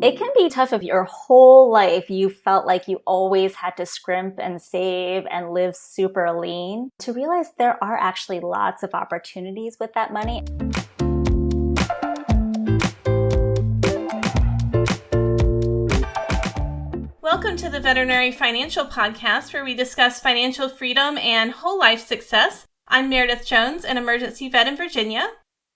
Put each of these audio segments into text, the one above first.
It can be tough if your whole life you felt like you always had to scrimp and save and live super lean, to realize there are actually lots of opportunities with that money. Welcome to the Veterinary Financial Podcast, where we discuss financial freedom and whole life success. I'm Meredith Jones, an emergency vet in Virginia.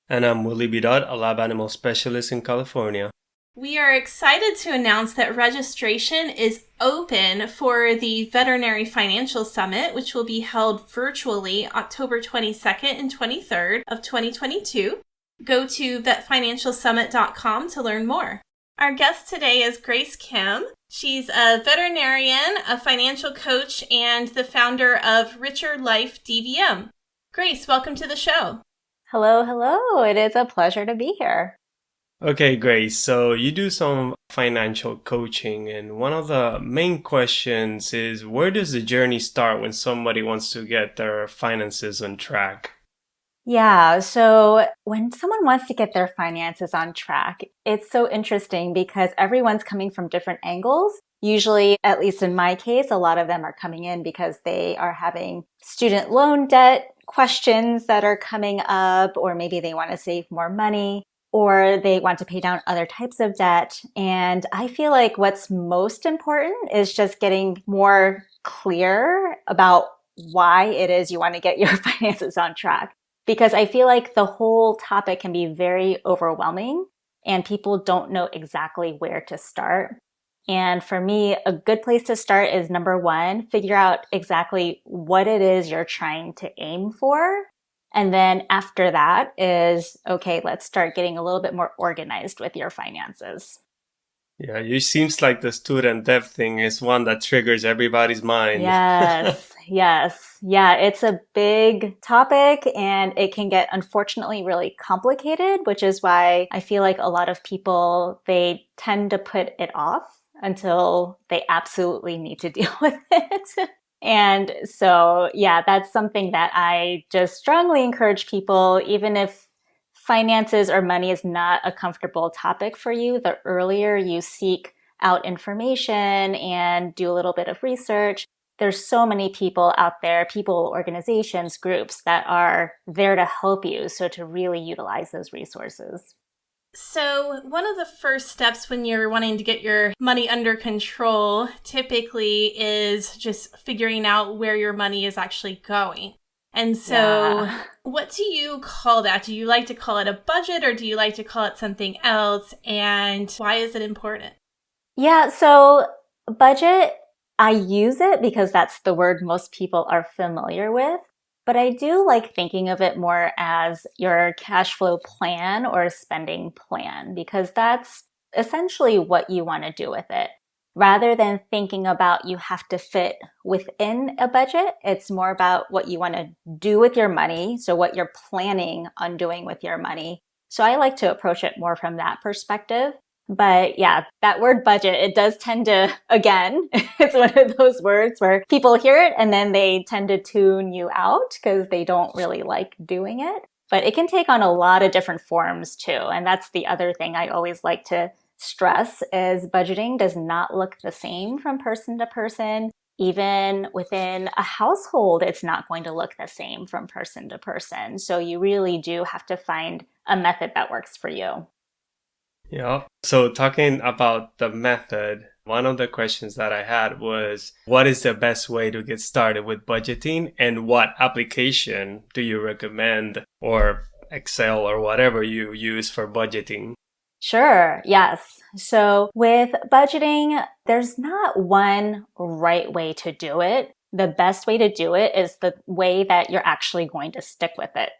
And I'm Willie Bidot, a lab animal specialist in California. We are excited to announce that registration is open for the Veterinary Financial Summit, which will be held virtually October 22nd and 23rd of 2022. Go to vetfinancialsummit.com to learn more. Our guest today is Grace Kim. She's a veterinarian, a financial coach, and the founder of Richer Life DVM. Grace, welcome to the show. Hello. It is a pleasure to be here. Okay, Grace. So you do some financial coaching, and one of the main questions is, where does the journey start when somebody wants to get their finances on track? Yeah, so when someone wants to get their finances on track, it's so interesting because everyone's coming from different angles. Usually, at least in my case, a lot of them are coming in because they are having student loan debt questions that are coming up, or maybe they want to save more money, or they want to pay down other types of debt. And I feel like what's most important is just getting more clear about why it is you want to get your finances on track. Because I feel like the whole topic can be very overwhelming and people don't know exactly where to start. And for me, a good place to start is number one, figure out exactly what it is you're trying to aim for. And then after that is, okay, let's start getting a little bit more organized with your finances. Yeah, it seems like the student debt thing is one that triggers everybody's mind. Yes. Yeah, it's a big topic and it can get, unfortunately, really complicated, which is why I feel like a lot of people, they tend to put it off until they absolutely need to deal with it. And so, yeah, that's something that I just strongly encourage people, even if finances or money is not a comfortable topic for you, the earlier you seek out information and do a little bit of research. There's so many people out there, people, organizations, groups that are there to help you. So to really utilize those resources. So one of the first steps when you're wanting to get your money under control typically is just figuring out where your money is actually going. And so What do you call that? Do you like to call it a budget or do you like to call it something else? And why is it important? Yeah, so budget, I use it because that's the word most people are familiar with. But I do like thinking of it more as your cash flow plan or spending plan, because that's essentially what you want to do with it. Rather than thinking about you have to fit within a budget, it's more about what you want to do with your money. So what you're planning on doing with your money. So I like to approach it more from that perspective. But yeah, that word budget, it does tend to, again, it's one of those words where people hear it and then they tend to tune you out because they don't really like doing it. But it can take on a lot of different forms too. And that's the other thing I always like to stress is budgeting does not look the same from person to person. Even within a household, it's not going to look the same from person to person. So you really do have to find a method that works for you. Yeah. So talking about the method, one of the questions that I had was, what is the best way to get started with budgeting and what application do you recommend, or Excel or whatever you use for budgeting? Sure. Yes. So with budgeting, there's not one right way to do it. The best way to do it is the way that you're actually going to stick with it.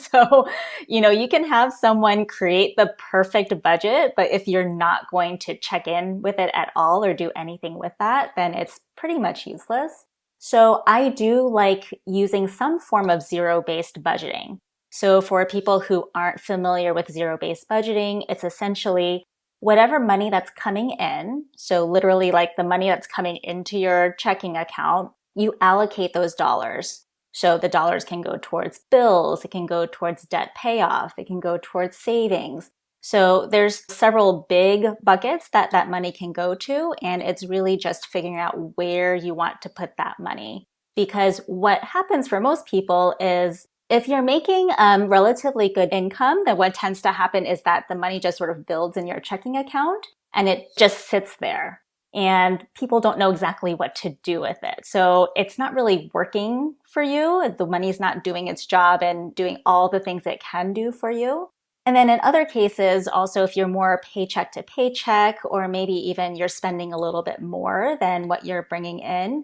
So, you can have someone create the perfect budget, but if you're not going to check in with it at all or do anything with that, then it's pretty much useless. So I do like using some form of zero-based budgeting. So for people who aren't familiar with zero-based budgeting, it's essentially whatever money that's coming in, so literally like the money that's coming into your checking account, you allocate those dollars. So the dollars can go towards bills, it can go towards debt payoff, it can go towards savings. So there's several big buckets that money can go to, and it's really just figuring out where you want to put that money. Because what happens for most people is if you're making relatively good income, then what tends to happen is that the money just sort of builds in your checking account and it just sits there. And people don't know exactly what to do with it. So it's not really working for you. The money's not doing its job and doing all the things it can do for you. And then in other cases, also, if you're more paycheck to paycheck, or maybe even you're spending a little bit more than what you're bringing in,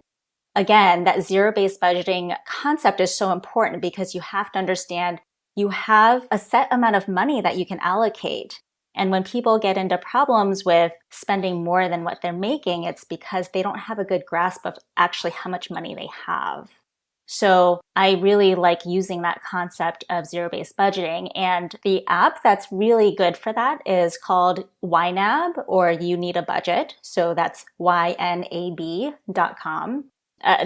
again, that zero-based budgeting concept is so important because you have to understand you have a set amount of money that you can allocate. And when people get into problems with spending more than what they're making, it's because they don't have a good grasp of actually how much money they have. So I really like using that concept of zero-based budgeting. And the app that's really good for that is called YNAB, or You Need a Budget. So that's YNAB.com.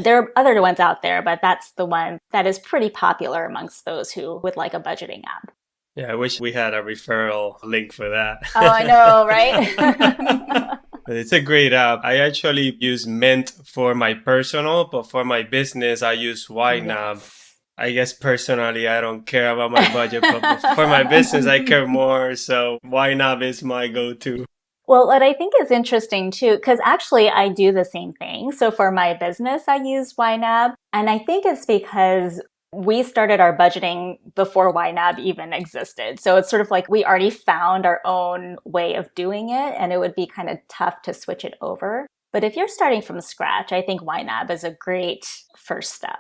There are other ones out there, but that's the one that is pretty popular amongst those who would like a budgeting app. Yeah, I wish we had a referral link for that. Oh, I know, right? But it's a great app. I actually use Mint for my personal, but for my business, I use YNAB. Yes. I guess personally, I don't care about my budget, but for my business, I care more. So YNAB is my go-to. Well, what I think is interesting too, because actually I do the same thing. So for my business, I use YNAB. And I think it's because we started our budgeting before YNAB even existed. So it's sort of like we already found our own way of doing it, and it would be kind of tough to switch it over. But if you're starting from scratch, I think YNAB is a great first step.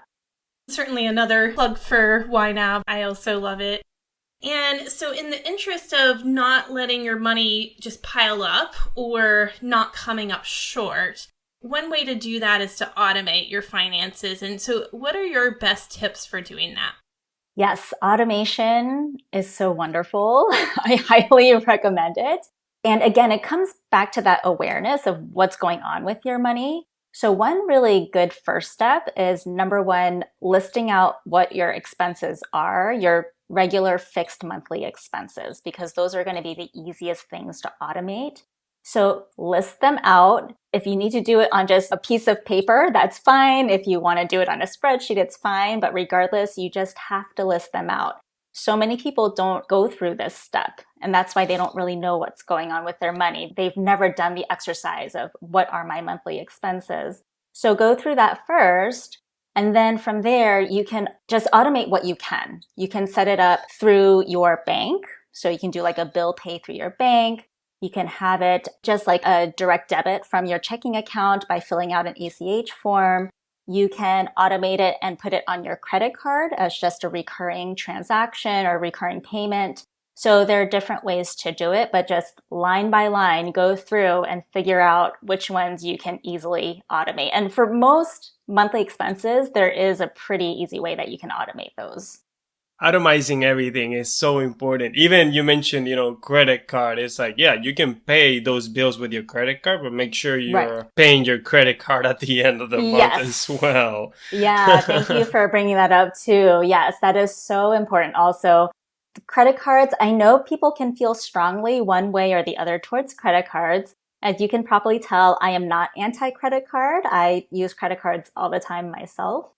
Certainly another plug for YNAB. I also love it. And so in the interest of not letting your money just pile up or not coming up short, one way to do that is to automate your finances. And so what are your best tips for doing that? Yes, automation is so wonderful. I highly recommend it. And again, it comes back to that awareness of what's going on with your money. So one really good first step is, number one, listing out what your expenses are, your regular fixed monthly expenses, because those are going to be the easiest things to automate. So list them out. If you need to do it on just a piece of paper, that's fine. If you want to do it on a spreadsheet, it's fine. But regardless, you just have to list them out. So many people don't go through this step, and that's why they don't really know what's going on with their money. They've never done the exercise of what are my monthly expenses. So go through that first. And then from there, you can just automate what you can. You can set it up through your bank. So you can do like a bill pay through your bank. You can have it just like a direct debit from your checking account by filling out an ACH form. You can automate it and put it on your credit card as just a recurring transaction or recurring payment. So there are different ways to do it, but just line by line, go through and figure out which ones you can easily automate. And for most monthly expenses, there is a pretty easy way that you can automate those. Automizing everything is so important. Even you mentioned, credit card. It's like, yeah, you can pay those bills with your credit card, but make sure you're paying your credit card at the end of the month as well. Yeah, thank you for bringing that up too. Yes, that is so important. Also, credit cards, I know people can feel strongly one way or the other towards credit cards. As you can probably tell, I am not anti-credit card. I use credit cards all the time myself.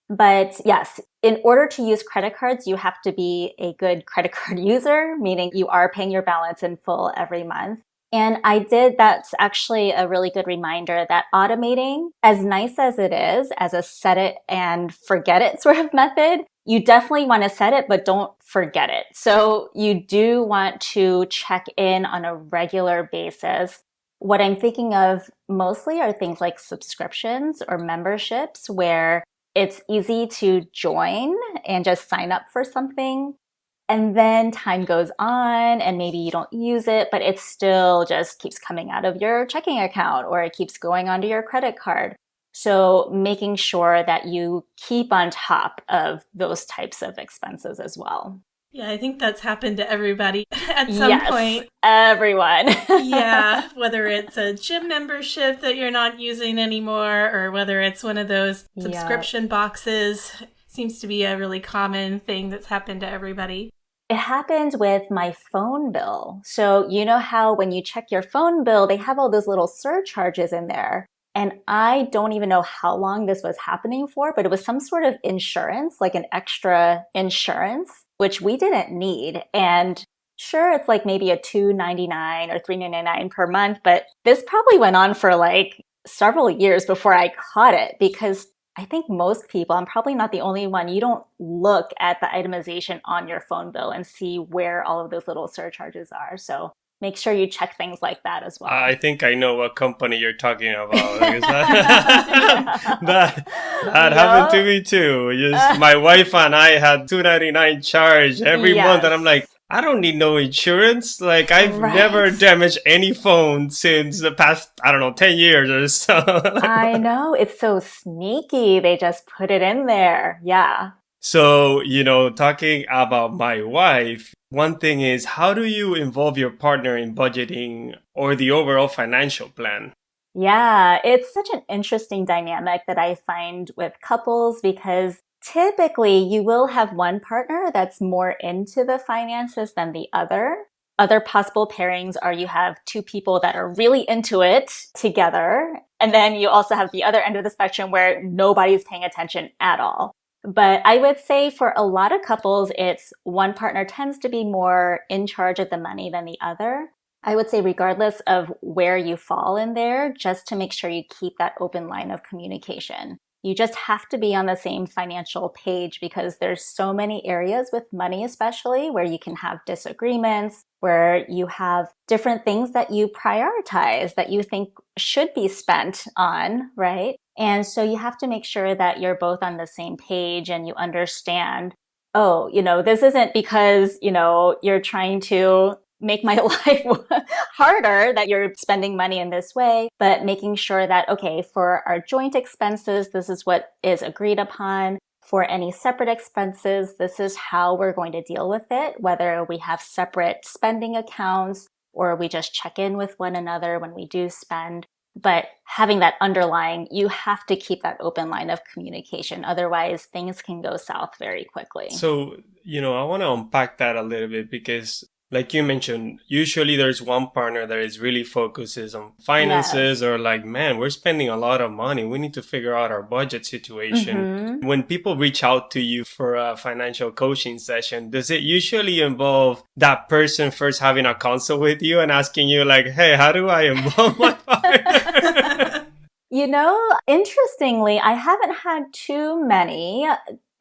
But yes, in order to use credit cards, you have to be a good credit card user, meaning you are paying your balance in full every month. And that's actually a really good reminder that automating, as nice as it is, as a set it and forget it sort of method, you definitely want to set it, but don't forget it. So you do want to check in on a regular basis. What I'm thinking of mostly are things like subscriptions or memberships where it's easy to join and just sign up for something. And then time goes on and maybe you don't use it, but it still just keeps coming out of your checking account or it keeps going onto your credit card. So making sure that you keep on top of those types of expenses as well. Yeah, I think that's happened to everybody at some point. Everyone. Yeah, whether it's a gym membership that you're not using anymore or whether it's one of those subscription boxes, seems to be a really common thing that's happened to everybody. It happened with my phone bill. So you know how when you check your phone bill, they have all those little surcharges in there. And I don't even know how long this was happening for, but it was some sort of insurance, like an extra insurance, which we didn't need. And sure, it's like maybe a $2.99 or $3.99 per month, but this probably went on for like several years before I caught it, because I think most people, I'm probably not the only one, you don't look at the itemization on your phone bill and see where all of those little surcharges are. So make sure you check things like that as well. I think I know what company you're talking about. Because that happened to me too. Just my wife and I had $2.99 charge every month, and I'm like, I don't need no insurance. Like, I've never damaged any phone since the past, 10 years or so. I know. It's so sneaky. They just put it in there. Yeah. So, talking about my wife, one thing is, how do you involve your partner in budgeting or the overall financial plan? Yeah, it's such an interesting dynamic that I find with couples, because typically you will have one partner that's more into the finances than the other. Other possible pairings are you have two people that are really into it together. And then you also have the other end of the spectrum where nobody's paying attention at all. But I would say for a lot of couples, it's one partner tends to be more in charge of the money than the other. I would say regardless of where you fall in there, just to make sure you keep that open line of communication. You just have to be on the same financial page, because there's so many areas with money, especially where you can have disagreements, where you have different things that you prioritize that you think should be spent on, right? And so you have to make sure that you're both on the same page and you understand, this isn't because, you're trying to make my life harder that you're spending money in this way, but making sure that, okay, for our joint expenses, this is what is agreed upon. For any separate expenses, this is how we're going to deal with it, whether we have separate spending accounts or we just check in with one another when we do spend. But having that underlying, you have to keep that open line of communication. Otherwise, things can go south very quickly. So, I want to unpack that a little bit, because like you mentioned, usually there's one partner that is really focuses on finances, or like, man, we're spending a lot of money. We need to figure out our budget situation. Mm-hmm. When people reach out to you for a financial coaching session, does it usually involve that person first having a consult with you and asking you like, hey, how do I involve my partner? Interestingly, I haven't had too many.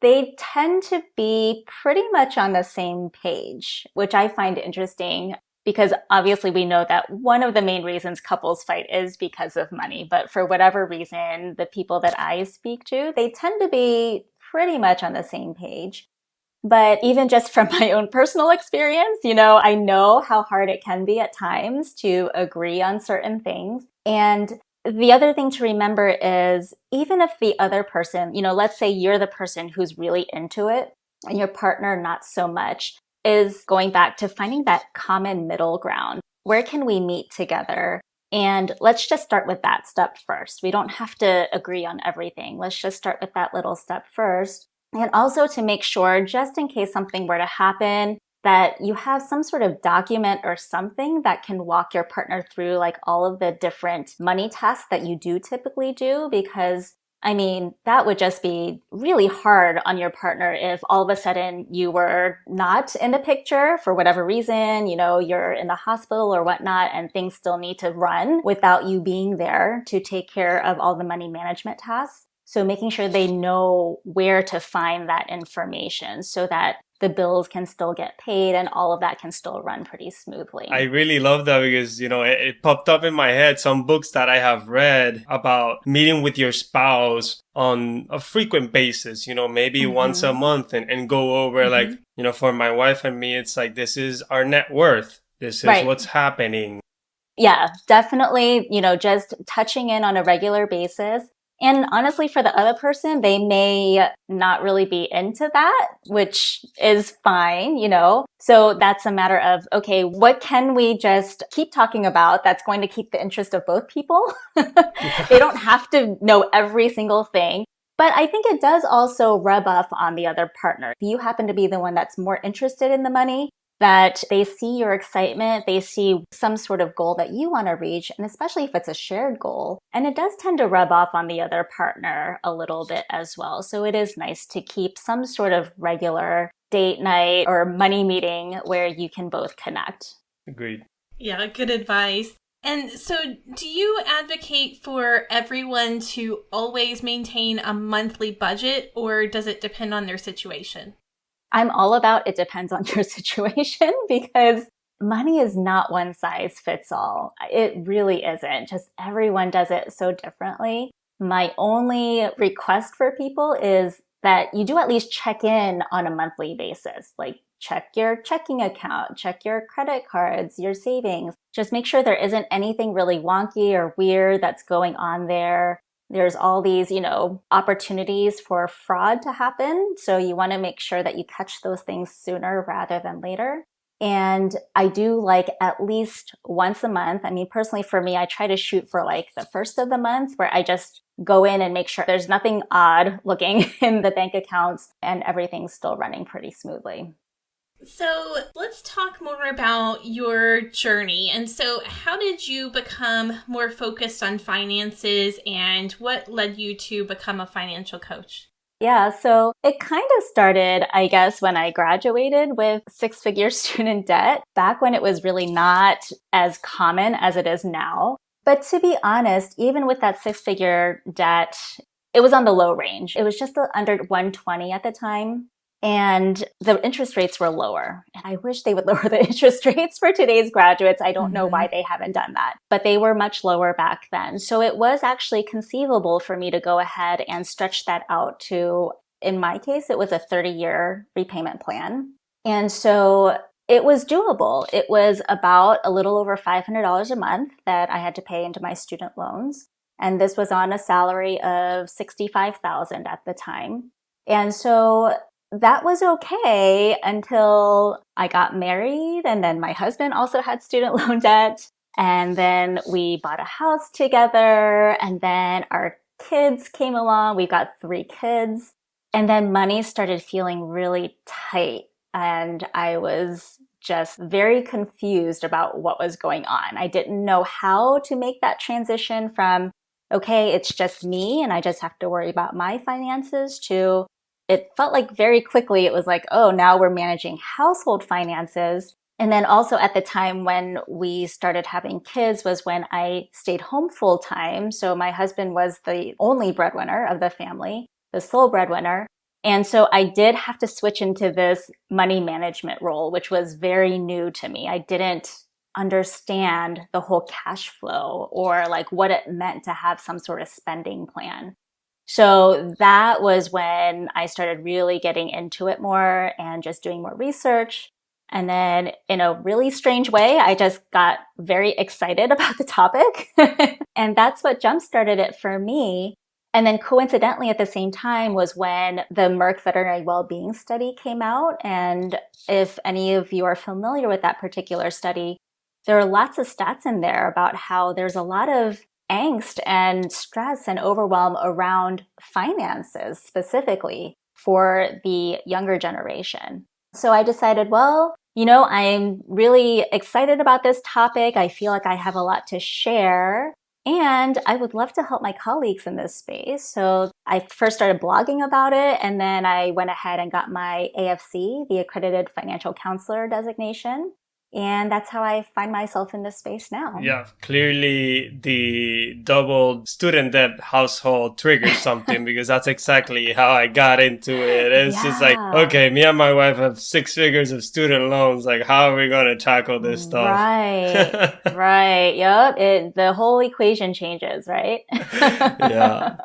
They tend to be pretty much on the same page, which I find interesting, because obviously we know that one of the main reasons couples fight is because of money. But for whatever reason, the people that I speak to, they tend to be pretty much on the same page. But even just from my own personal experience, I know how hard it can be at times to agree on certain things. And the other thing to remember is, even if the other person, let's say you're the person who's really into it and your partner not so much, is going back to finding that common middle ground. Where can we meet together? And let's just start with that step first. We don't have to agree on everything. Let's just start with that little step first. And also to make sure, just in case something were to happen, that you have some sort of document or something that can walk your partner through like all of the different money tasks that you do typically do. Because that would just be really hard on your partner if all of a sudden you were not in the picture for whatever reason, you're in the hospital or whatnot, and things still need to run without you being there to take care of all the money management tasks. So making sure they know where to find that information so that the bills can still get paid and all of that can still run pretty smoothly. I really love that, because, it popped up in my head some books that I have read about meeting with your spouse on a frequent basis, maybe once a month, and go over like, for my wife and me, it's like, this is our net worth. This is what's happening. Yeah, definitely, just touching in on a regular basis. And honestly, for the other person, they may not really be into that, which is fine, So that's a matter of, okay, what can we just keep talking about that's going to keep the interest of both people? They don't have to know every single thing. But I think it does also rub off on the other partner. If you happen to be the one that's more interested in the money, that they see your excitement, they see some sort of goal that you want to reach, and especially if it's a shared goal. And it does tend to rub off on the other partner a little bit as well. So it is nice to keep some sort of regular date night or money meeting where you can both connect. Agreed. Yeah, good advice. And so do you advocate for everyone to always maintain a monthly budget, or does it depend on their situation? I'm all about it depends on your situation because money is not one size fits all. It really isn't. Just everyone does it so differently. My only request for people is that you do at least check in on a monthly basis. Like check your checking account, check your credit cards, your savings. Just make sure there isn't anything really wonky or weird that's going on there. There's all these, opportunities for fraud to happen. So you want to make sure that you catch those things sooner rather than later. And I do like at least once a month. I mean, personally for me, I try to shoot for like the first of the month where I just go in and make sure there's nothing odd looking in the bank accounts and everything's still running pretty smoothly. So let's talk more about your journey. And so how did you become more focused on finances, and what led you to become a financial coach? Yeah, so it kind of started, I guess, when I graduated with six-figure student debt, back when it was really not as common as it is now. But to be honest, even with that six-figure debt, it was on the low range. It was just under 120 at the time. And the interest rates were lower. And I wish they would lower the interest rates for today's graduates. I don't know why they haven't done that, but they were much lower back then. So it was actually conceivable for me to go ahead and stretch that out to, in my case, it was a 30-year repayment plan. And so it was doable. It was about a little over $500 a month that I had to pay into my student loans. And this was on a salary of $65,000 at the time. And so that was okay until I got married, and then my husband also had student loan debt, and then we bought a house together, and then our kids came along. We got 3 kids, and then money started feeling really tight, and I was just very confused about what was going on. I didn't know how to make that transition from, okay, it's just me and I just have to worry about my finances, to it felt like very quickly it was like, oh, now we're managing household finances. And then also at the time when we started having kids was when I stayed home full time. So my husband was the only breadwinner of the family, the sole breadwinner. And so I did have to switch into this money management role, which was very new to me. I didn't understand the whole cash flow or like what it meant to have some sort of spending plan. So that was when I started really getting into it more and just doing more research. And then in a really strange way, I just got very excited about the topic. And that's what jump-started it for me. And then coincidentally at the same time was when the Merck Veterinary Wellbeing Study came out. And if any of you are familiar with that particular study, there are lots of stats in there about how there's a lot of angst and stress and overwhelm around finances specifically for the younger generation. So I decided, well, I'm really excited about this topic. I feel like I have a lot to share and I would love to help my colleagues in this space. So I first started blogging about it, and then I went ahead and got my AFC, the Accredited Financial Counselor designation. And that's how I find myself in this space now. Yeah, clearly the double student debt household triggers something because that's exactly how I got into it. It's just like, okay, me and my wife have 6 figures of student loans. Like, how are we going to tackle this stuff? Right, right. Yep. The whole equation changes, right? Yeah.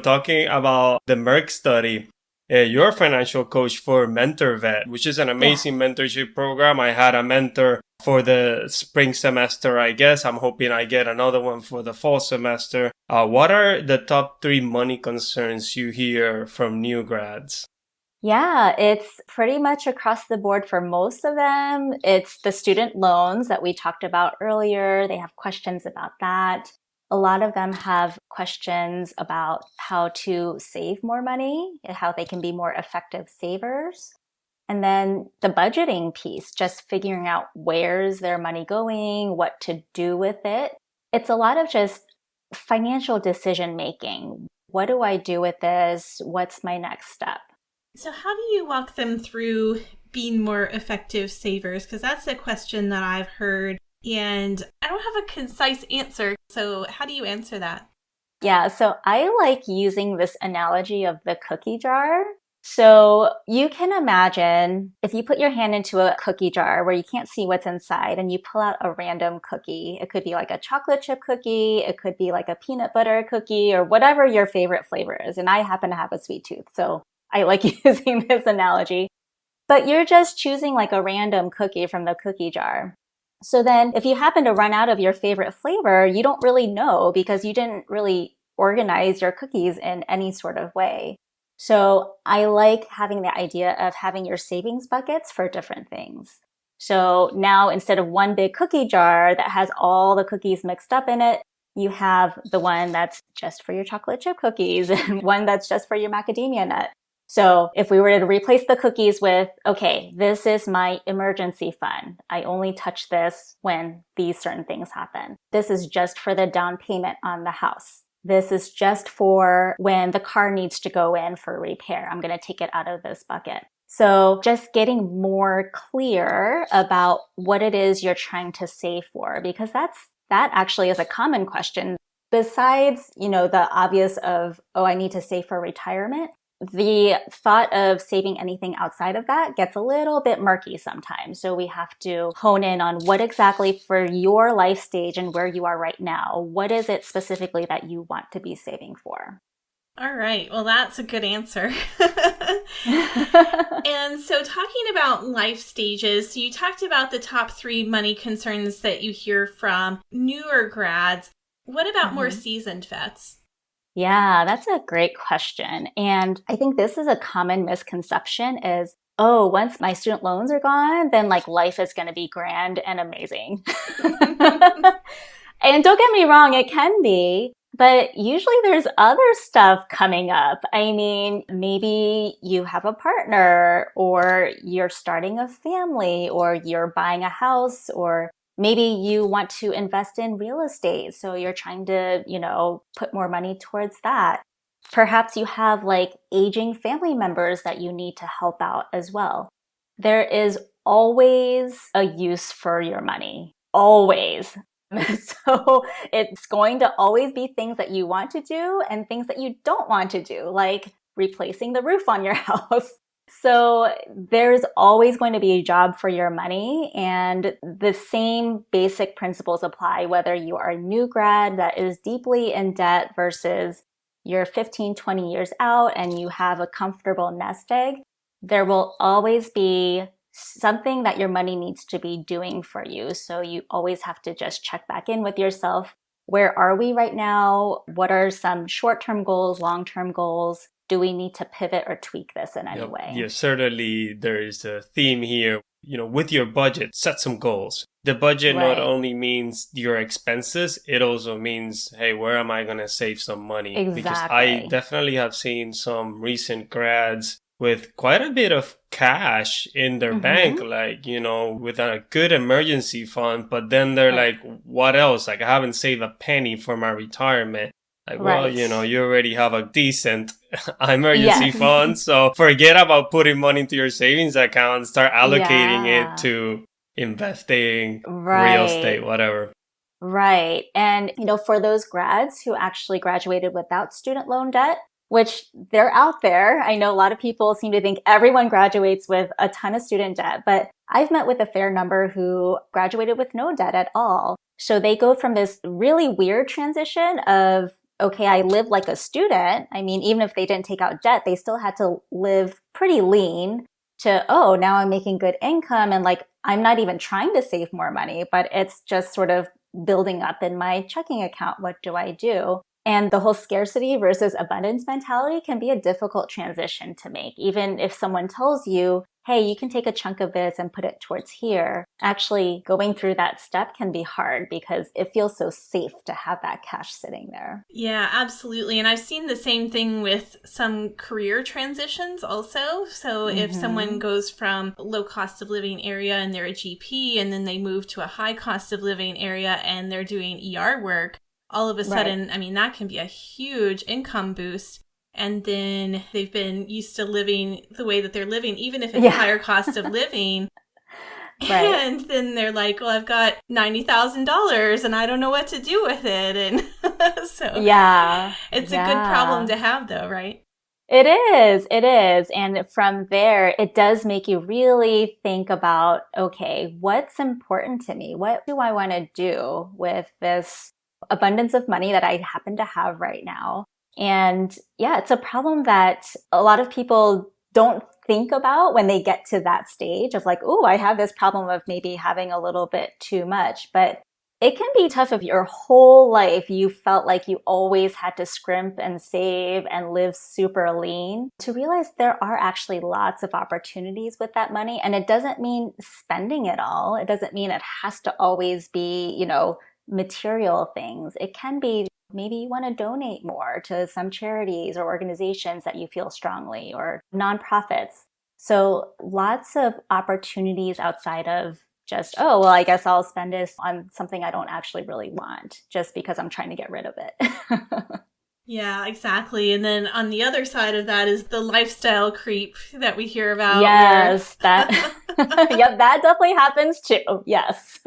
Talking about the Merck study, you're a financial coach for Mentor Vet, which is an amazing mentorship program. I had a mentor for the spring semester, I guess. I'm hoping I get another one for the fall semester. What are the top 3 money concerns you hear from new grads? Yeah, it's pretty much across the board for most of them. It's the student loans that we talked about earlier. They have questions about that. A lot of them have questions about how to save more money, how they can be more effective savers. And then the budgeting piece, just figuring out where's their money going, what to do with it. It's a lot of just financial decision making. What do I do with this? What's my next step? So how do you walk them through being more effective savers? Because that's a question that I've heard and I don't have a concise answer. So how do you answer that? Yeah, so I like using this analogy of the cookie jar. So you can imagine if you put your hand into a cookie jar where you can't see what's inside and you pull out a random cookie. It could be like a chocolate chip cookie. It could be like a peanut butter cookie or whatever your favorite flavor is. And I happen to have a sweet tooth, so I like using this analogy. But you're just choosing like a random cookie from the cookie jar. So then if you happen to run out of your favorite flavor, you don't really know because you didn't really organize your cookies in any sort of way. So I like having the idea of having your savings buckets for different things. So now instead of one big cookie jar that has all the cookies mixed up in it, you have the one that's just for your chocolate chip cookies and one that's just for your macadamia nut. So if we were to replace the cookies with, okay, this is my emergency fund. I only touch this when these certain things happen. This is just for the down payment on the house. This is just for when the car needs to go in for repair. I'm going to take it out of this bucket. So just getting more clear about what it is you're trying to save for, because that actually is a common question. Besides, the obvious of, oh, I need to save for retirement. The thought of saving anything outside of that gets a little bit murky sometimes. So we have to hone in on what exactly for your life stage and where you are right now. What is it specifically that you want to be saving for? All right. Well, that's a good answer. And so talking about life stages, so you talked about the top 3 money concerns that you hear from newer grads. What about more seasoned vets? Yeah, that's a great question. And I think this is a common misconception is, oh, once my student loans are gone, then like life is going to be grand and amazing. And don't get me wrong, it can be, but usually there's other stuff coming up. I mean, maybe you have a partner or you're starting a family or you're buying a house or maybe you want to invest in real estate, so you're trying to, put more money towards that. Perhaps you have like aging family members that you need to help out as well. There is always a use for your money, always. So it's going to always be things that you want to do and things that you don't want to do, like replacing the roof on your house. So there's always going to be a job for your money, and the same basic principles apply whether you are a new grad that is deeply in debt versus you're 15, 20 years out and you have a comfortable nest egg. There will always be something that your money needs to be doing for you. So you always have to just check back in with yourself. Where are we right now? What are some short-term goals, long-term goals? Do we need to pivot or tweak this in any way? Yeah, certainly there is a theme here. With your budget, set some goals. The budget not only means your expenses, it also means, hey, where am I going to save some money? Exactly. Because I definitely have seen some recent grads with quite a bit of cash in their bank, like, with a good emergency fund. But then they're like, what else? Like, I haven't saved a penny for my retirement. Like, well, you already have a decent emergency fund. So forget about putting money into your savings account. Start allocating it to investing, real estate, whatever. Right. And, for those grads who actually graduated without student loan debt, which they're out there. I know a lot of people seem to think everyone graduates with a ton of student debt, but I've met with a fair number who graduated with no debt at all. So they go from this really weird transition of, okay, I live like a student. I mean, even if they didn't take out debt, they still had to live pretty lean to, oh, now I'm making good income. And like, I'm not even trying to save more money, but it's just sort of building up in my checking account. What do I do? And the whole scarcity versus abundance mentality can be a difficult transition to make. Even if someone tells you, hey, you can take a chunk of this and put it towards here. Actually, going through that step can be hard because it feels so safe to have that cash sitting there. Yeah, absolutely. And I've seen the same thing with some career transitions also. So if someone goes from a low cost of living area and they're a GP, and then they move to a high cost of living area and they're doing ER work, all of a sudden, I mean, that can be a huge income boost. And then they've been used to living the way that they're living, even if it's higher cost of living. And then they're like, well, I've got $90,000 and I don't know what to do with it. And so it's a good problem to have though, right? It is. It is. And from there, it does make you really think about, okay, what's important to me? What do I want to do with this abundance of money that I happen to have right now? And yeah, it's a problem that a lot of people don't think about when they get to that stage of like, oh, I have this problem of maybe having a little bit too much. But it can be tough if your whole life you felt like you always had to scrimp and save and live super lean, to realize there are actually lots of opportunities with that money. And it doesn't mean spending it all. It doesn't mean it has to always be, material things. It can be maybe you want to donate more to some charities or organizations that you feel strongly, or nonprofits. So lots of opportunities outside of just, oh, well, I guess I'll spend this on something I don't actually really want just because I'm trying to get rid of it. Yeah, exactly. And then on the other side of that is the lifestyle creep that we hear about. Yes, that that definitely happens too. Yes.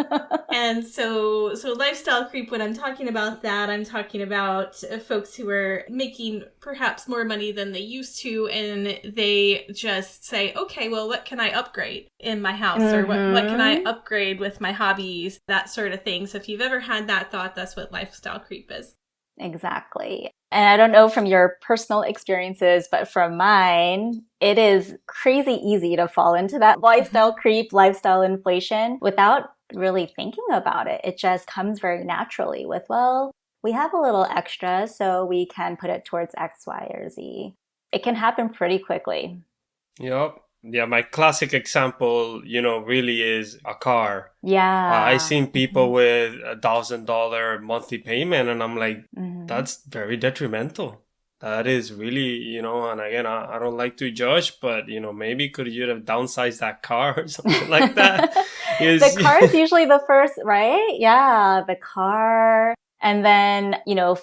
And so lifestyle creep, when I'm talking about that, I'm talking about folks who are making perhaps more money than they used to, and they just say, okay, well, what can I upgrade in my house? Or what can I upgrade with my hobbies? That sort of thing. So if you've ever had that thought, that's what lifestyle creep is. Exactly. And I don't know from your personal experiences, but from mine, it is crazy easy to fall into that lifestyle creep, lifestyle inflation without really thinking about it. It just comes very naturally with, well, we have a little extra, so we can put it towards X, Y, or Z. It can happen pretty quickly. Yep. Yeah, my classic example, really is a car. Yeah. I've seen people with $1,000 monthly payment, and I'm like, that's very detrimental. That is really, and again, I don't like to judge, but, maybe could you have downsized that car or something like that? The car is usually the first, right? Yeah, the car. And then,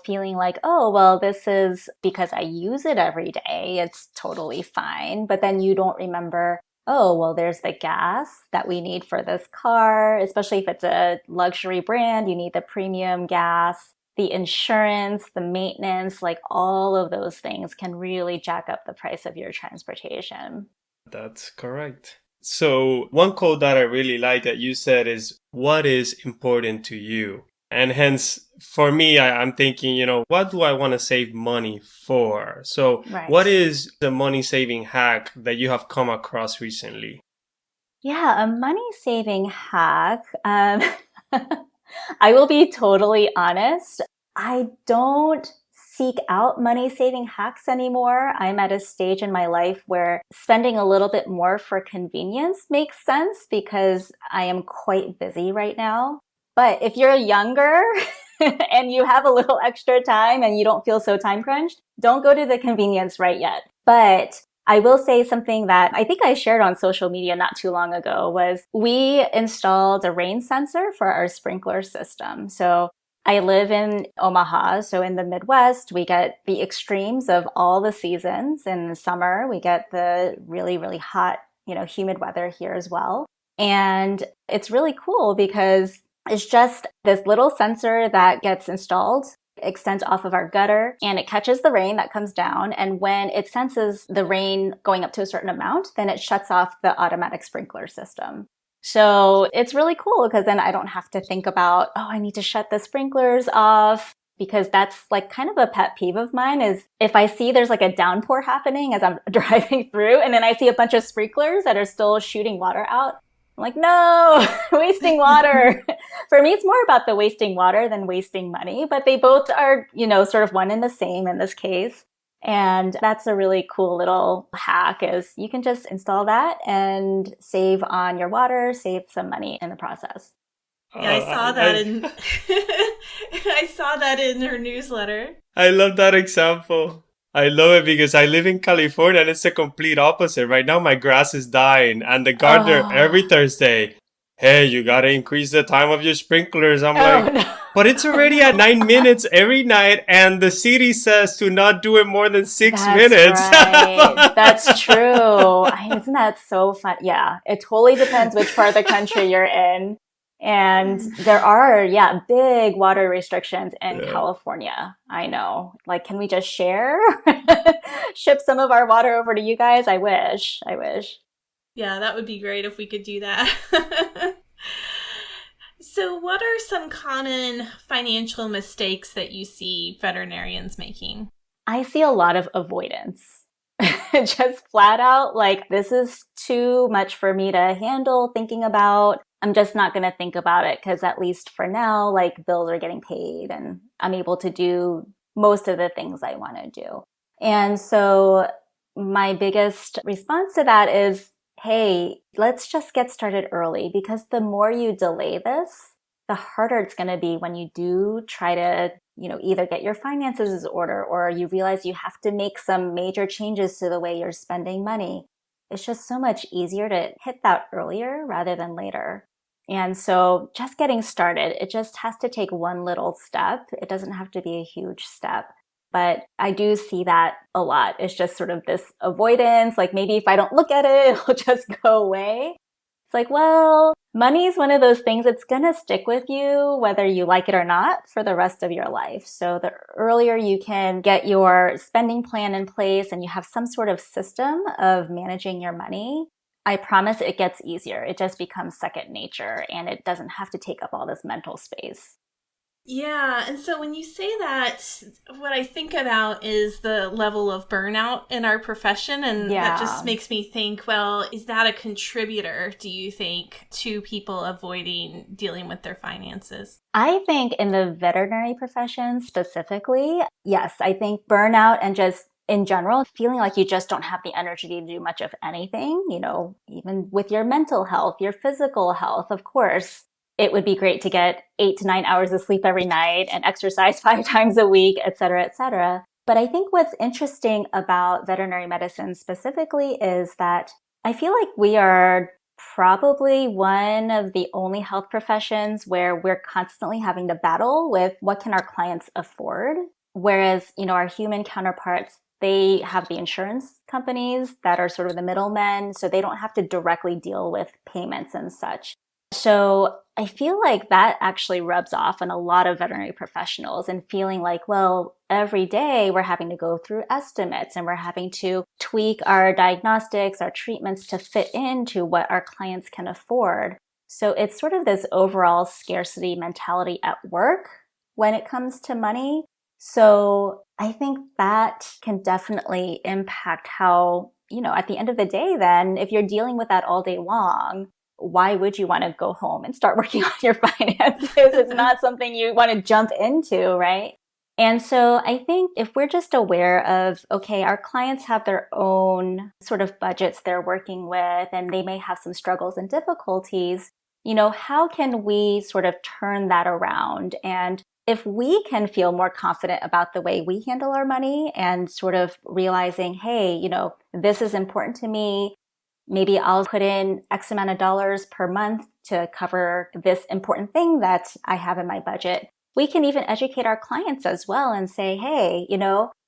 feeling like, oh, well, this is because I use it every day. It's totally fine. But then you don't remember, oh, well, there's the gas that we need for this car, especially if it's a luxury brand, you need the premium gas, the insurance, the maintenance, like all of those things can really jack up the price of your transportation. That's correct. So one quote that I really like that you said is, what is important to you? And hence, for me, I'm thinking, what do I want to save money for? So What is the money saving hack that you have come across recently? Yeah, a money saving hack. I will be totally honest. I don't seek out money saving hacks anymore. I'm at a stage in my life where spending a little bit more for convenience makes sense because I am quite busy right now. But if you're younger and you have a little extra time and you don't feel so time crunched, don't go to the convenience right yet. But I will say something that I think I shared on social media not too long ago was we installed a rain sensor for our sprinkler system. So I live in Omaha, so in the Midwest, we get the extremes of all the seasons. In the summer, we get the really, really hot, humid weather here as well. And it's really cool because it's just this little sensor that gets installed, extends off of our gutter, and it catches the rain that comes down. And when it senses the rain going up to a certain amount, then it shuts off the automatic sprinkler system. So it's really cool because then I don't have to think about, oh, I need to shut the sprinklers off, because that's like kind of a pet peeve of mine is if I see there's like a downpour happening as I'm driving through and then I see a bunch of sprinklers that are still shooting water out, I'm like, no, wasting water. For me, it's more about the wasting water than wasting money, but they both are, sort of one and the same in this case. And that's a really cool little hack is you can just install that and save on your water, save some money in the process. Yeah, I saw that in I saw that in her newsletter. I love that example. I love it because I live in California and it's the complete opposite. Right now, my grass is dying, and the gardener every Oh, Thursday, hey, you gotta increase the time of your sprinklers. I'm like, no. but it's Oh already at no. 9 minutes every night, and the city says to not do it more than 6 That's minutes. right. That's true. Isn't that so fun? Yeah, it totally depends which part of the country you're in. And there are, yeah, big water restrictions in Yeah. California. I know. Like, can we just share? Ship some of our water over to you guys? I wish. I wish. Yeah, that would be great if we could do that. So, what are some common financial mistakes that you see veterinarians making? I see a lot of avoidance. Just flat out, like, this is too much for me to handle thinking about. I'm just not going to think about it because, at least for now, like, bills are getting paid and I'm able to do most of the things I want to do. And so, my biggest response to that is, hey, let's just get started early, because the more you delay this, the harder it's going to be when you do try to, either get your finances in order or you realize you have to make some major changes to the way you're spending money. It's just so much easier to hit that earlier rather than later. And so just getting started, it just has to take one little step. It doesn't have to be a huge step. But I do see that a lot. It's just sort of this avoidance, like maybe if I don't look at it, it'll just go away. It's like, well, money is one of those things that's going to stick with you, whether you like it or not, for the rest of your life. So the earlier you can get your spending plan in place and you have some sort of system of managing your money, I promise it gets easier. It just becomes second nature and it doesn't have to take up all this mental space. Yeah, and so when you say that, what I think about is the level of burnout in our profession, and that just Yeah. makes me think, well, is that a contributor, do you think, to people avoiding dealing with their finances? I think in the veterinary profession specifically, yes, I think burnout and just in general, feeling like you just don't have the energy to do much of anything, even with your mental health, your physical health, of course. It would be great to get 8 to 9 hours of sleep every night and exercise 5 times a week, et cetera, et cetera. But I think what's interesting about veterinary medicine specifically is that I feel like we are probably one of the only health professions where we're constantly having to battle with what can our clients afford. Whereas, our human counterparts, they have the insurance companies that are sort of the middlemen, so they don't have to directly deal with payments and such. So I feel like that actually rubs off on a lot of veterinary professionals and feeling like, well, every day we're having to go through estimates and we're having to tweak our diagnostics, our treatments to fit into what our clients can afford. So it's sort of this overall scarcity mentality at work when it comes to money. So I think that can definitely impact how, at the end of the day, then, if you're dealing with that all day long, why would you want to go home and start working on your finances? It's not something you want to jump into, right? And so I think if we're just aware of, okay, our clients have their own sort of budgets they're working with, and they may have some struggles and difficulties, how can we sort of turn that around? And if we can feel more confident about the way we handle our money and sort of realizing, hey, this is important to me. Maybe I'll put in X amount of dollars per month to cover this important thing that I have in my budget. We can even educate our clients as well and say, hey,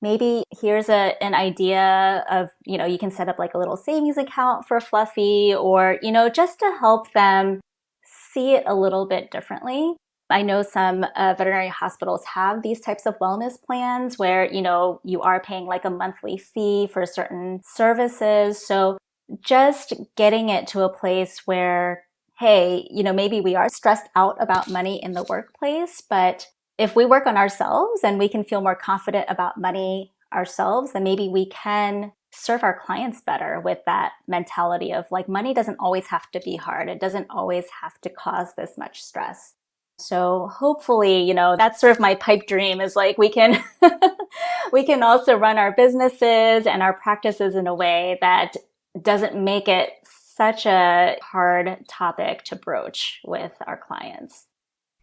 maybe here's an idea of, you can set up like a little savings account for Fluffy, or, just to help them see it a little bit differently. I know some veterinary hospitals have these types of wellness plans where, you are paying like a monthly fee for certain services. So just getting it to a place where, hey, maybe we are stressed out about money in the workplace, but if we work on ourselves and we can feel more confident about money ourselves, then maybe we can serve our clients better with that mentality of like, money doesn't always have to be hard. It doesn't always have to cause this much stress. So hopefully, that's sort of my pipe dream, is like we can we can also run our businesses and our practices in a way that doesn't make it such a hard topic to broach with our clients.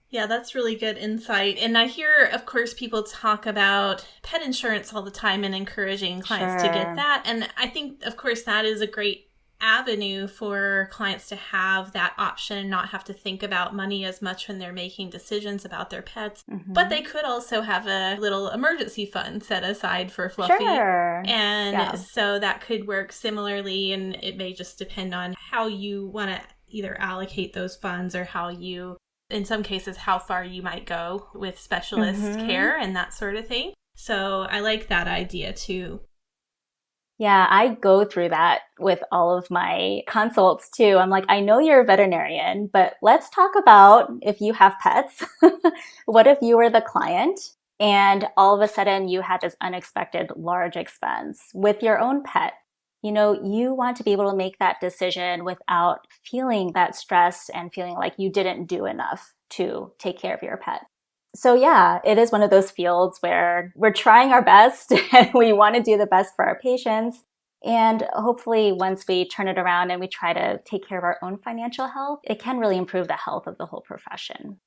Yeah, that's really good insight. And I hear, of course, people talk about pet insurance all the time and encouraging clients to get that. And I think, of course, that is a great avenue for clients to have that option and not have to think about money as much when they're making decisions about their pets. But they could also have a little emergency fund set aside for Fluffy. And so that could work similarly, and it may just depend on how you want to either allocate those funds or how you, in some cases, how far you might go with specialist care and that sort of thing. So I like that idea too. Yeah, I go through that with all of my consults too. I'm like, I know you're a veterinarian, but let's talk about if you have pets. What if you were the client and all of a sudden you had this unexpected large expense with your own pet? You know, you want to be able to make that decision without feeling that stress and feeling like you didn't do enough to take care of your pet. So yeah, it is one of those fields where we're trying our best and we want to do the best for our patients. And hopefully once we turn it around and we try to take care of our own financial health, it can really improve the health of the whole profession.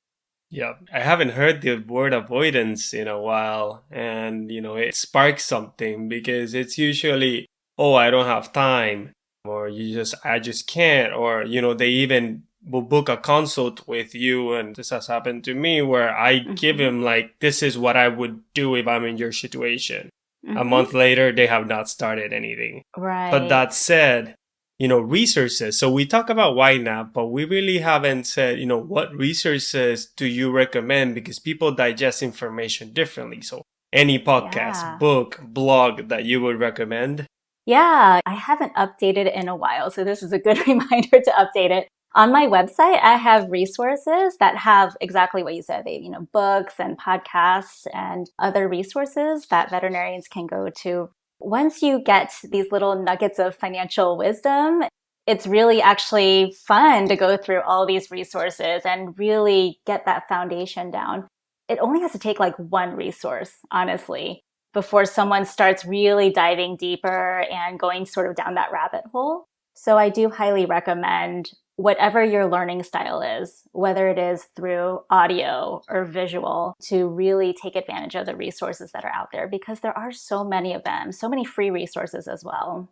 Yeah, I haven't heard the word avoidance in a while. And, it sparks something because it's usually, oh, I don't have time, or I just can't, or, they even will book a consult with you. And this has happened to me where I give him like, this is what I would do if I'm in your situation. A month later, they have not started anything. Right. But that said, resources. So we talk about YNAB, but we really haven't said, what resources do you recommend? Because people digest information differently. So any podcast, book, blog that you would recommend? Yeah, I haven't updated it in a while. So this is a good reminder to update it. On my website, I have resources that have exactly what you said. They, books and podcasts and other resources that veterinarians can go to. Once you get these little nuggets of financial wisdom, it's really actually fun to go through all these resources and really get that foundation down. It only has to take like one resource, honestly, before someone starts really diving deeper and going sort of down that rabbit hole. So I do highly recommend whatever your learning style is, whether it is through audio or visual, to really take advantage of the resources that are out there because there are so many of them, so many free resources as well.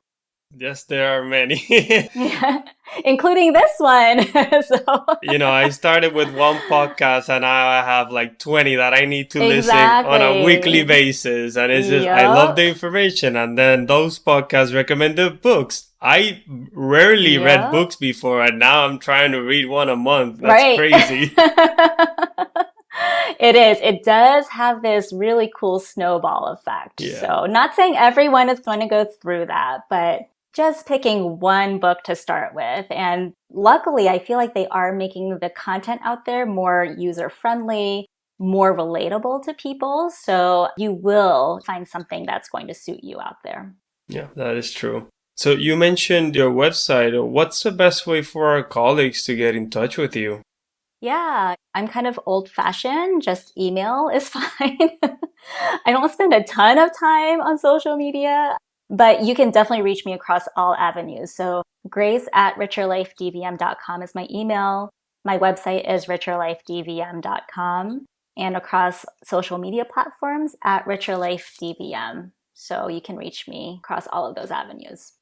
Yes, there are many. Yeah, including this one. I started with one podcast and now I have like 20 that I need to listen on a weekly basis. And it's just, I love the information. And then those podcasts recommended books. I rarely read books before, and now I'm trying to read one a month. That's crazy. It is. It does have this really cool snowball effect. Yeah. So not saying everyone is going to go through that, but just picking one book to start with. And luckily, I feel like they are making the content out there more user-friendly, more relatable to people. So you will find something that's going to suit you out there. Yeah, that is true. So you mentioned your website. What's the best way for our colleagues to get in touch with you? Yeah, I'm kind of old-fashioned. Just email is fine. I don't spend a ton of time on social media, but you can definitely reach me across all avenues. So grace@richerlifedvm.com is my email. My website is richerlifedvm.com, and across social media platforms @richerlifedvm. So you can reach me across all of those avenues.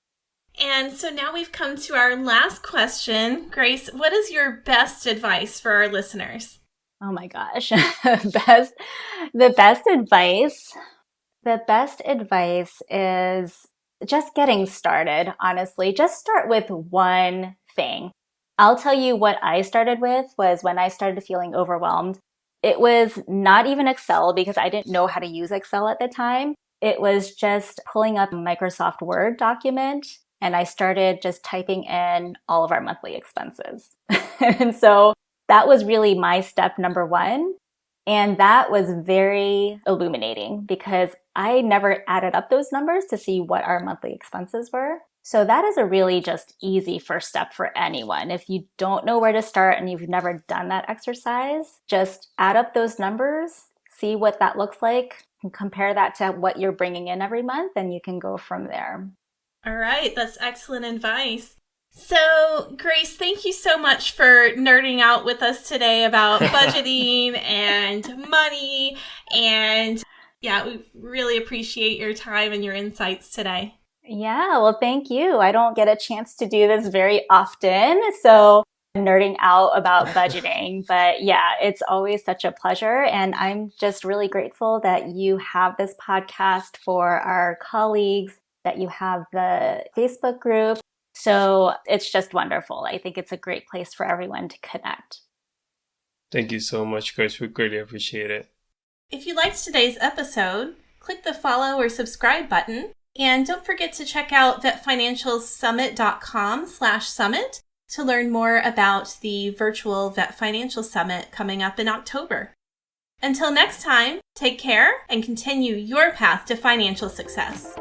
And so now we've come to our last question. Grace, what is your best advice for our listeners? Oh my gosh. The best advice is just getting started, honestly. Just start with one thing. I'll tell you what I started with was when I started feeling overwhelmed. It was not even Excel because I didn't know how to use Excel at the time. It was just pulling up a Microsoft Word document, and I started just typing in all of our monthly expenses. And so that was really my step number one. And that was very illuminating because I never added up those numbers to see what our monthly expenses were. So that is a really just easy first step for anyone. If you don't know where to start and you've never done that exercise, just add up those numbers, see what that looks like can compare that to what you're bringing in every month, and you can go from there. All right, that's excellent advice. So, Grace, thank you so much for nerding out with us today about budgeting and money. And yeah, we really appreciate your time and your insights today. Yeah, well, thank you. I don't get a chance to do this very often, so nerding out about budgeting. But yeah, it's always such a pleasure. And I'm just really grateful that you have this podcast for our colleagues, that you have the Facebook group. So it's just wonderful. I think it's a great place for everyone to connect. Thank you so much, Grace. We greatly appreciate it. If you liked today's episode, click the follow or subscribe button. And don't forget to check out vetfinancialsummit.com/summit to learn more about the virtual Vet Financial Summit coming up in October. Until next time, take care and continue your path to financial success.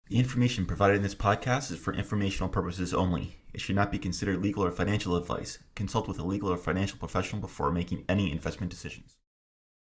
The information provided in this podcast is for informational purposes only. It should not be considered legal or financial advice. Consult with a legal or financial professional before making any investment decisions.